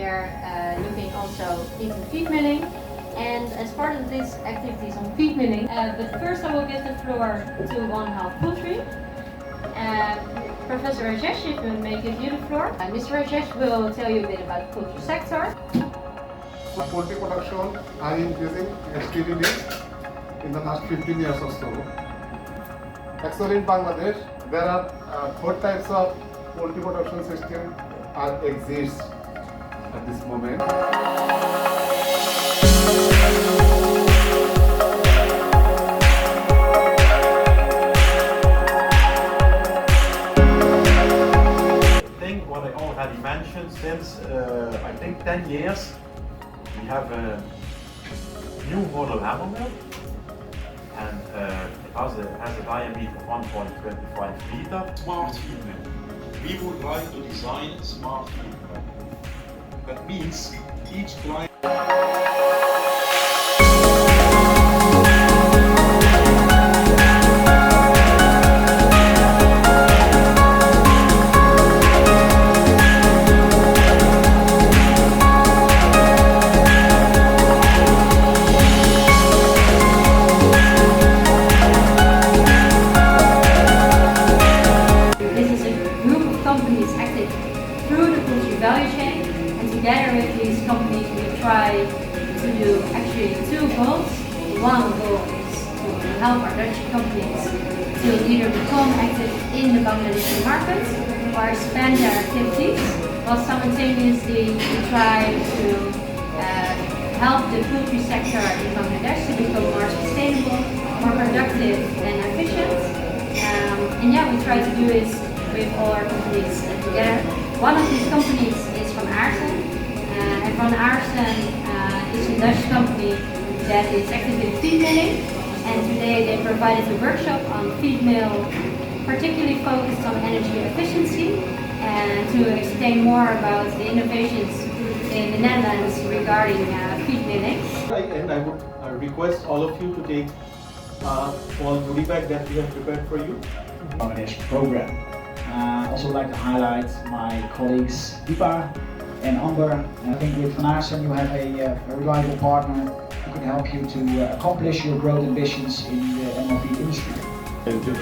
we are looking also into feed milling. And as part of these activities on feed milling, but first I will give the floor to one half poultry. Professor Rajesh will give you the floor. Mr. Rajesh will tell you a bit about the poultry sector. Poultry production are increasing steadily in the last 15 years or so. Actually in Bangladesh, there are 4 types of poultry production system exist at this moment. What I already mentioned, since I think 10 years, we have a new model hammer mill, and it has a diameter of 1.25 meter. Smart feed mill. We would like to design a smart feed mill. That means each client. Through the poultry value chain, and together with these companies we try to do actually 2 goals. One goal is to help our Dutch companies to either become active in the Bangladeshi market or expand their activities, while simultaneously we try to help the poultry sector in Bangladesh to become more sustainable, more productive and efficient. And yeah, we try to do this with all our companies together. One of these companies is from Aarsen, and from Aarsen is a Dutch company that is active in feed milling, and today they provided a workshop on feed mill, particularly focused on energy efficiency, and to explain more about the innovations in the Netherlands regarding feed milling. And I would request all of you to take one goodie bag that we have prepared for you. Bangladesh program. Also like to highlight my colleagues Deepa and Amber. And I think with Van Aarsen you have a reliable partner who can help you to accomplish your growth ambitions in the MLP industry.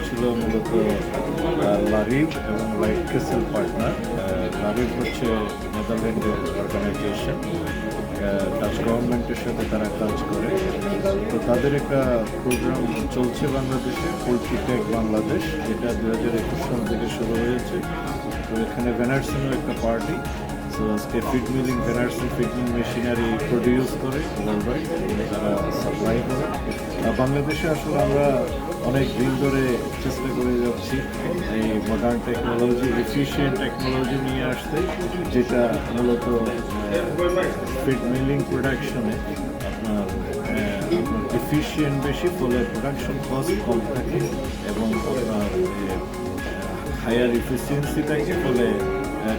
ছিল মূলত Larive এবং light কেসেল partner. Larive হচ্ছে নেদারল্যান্ডের organisation, Dutch গভর্নমেন্টের সাথে তারা কাজ করে। তো তাদের একটা প্রোগ্রাম চলছে বাংলাদেশে, PoultryTech বাংলাদেশ, যেটা 2021 সাল থেকে শুরু হয়েছে। তো এখানে ভ্যান আর্সেনও একটা পার্টি। তো আজকে feed milling, Van Aarsen feed mill machinery produce করে ওয়ার্ল্ডওয়াইড, তারা সাপ্লাই করে। বাংলাদেশে আসলে আমরা অনেক দিন ধরে চেষ্টা করে যাচ্ছি এই মডার্ন টেকনোলজি, এফিশিয়েন্ট টেকনোলজি নিয়ে আসতে, যেটা মূলত ফিড মিলিং প্রোডাকশনে আপনার এফিশিয়েন্ট বেশি, ফলে প্রোডাকশন কস্ট কম থাকে এবং আপনার হায়ার এফিসিয়েন্সি থাকে, ফলে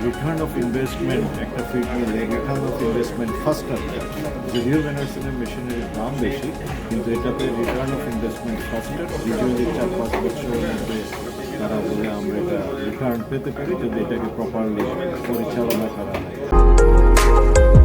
রিটার্ন অফ ইনভেস্টমেন্ট একটা ফিড মিলে রিটার্ন অফ ইনভেস্টমেন্ট ফাস্টার হয়। যদিও ভ্যান আর্সেনের মেশিনারির দাম বেশি, কিন্তু এটাতে রিটার্ন অফ ইনভেস্টমেন্ট ফাস্টার। ইউজুয়ালি 4-5 বছরের মধ্যে তারা বলে আমরা এটা রিটার্ন পেতে পারি যদি এটাকে প্রপারলি পরিচালনা করা হয়।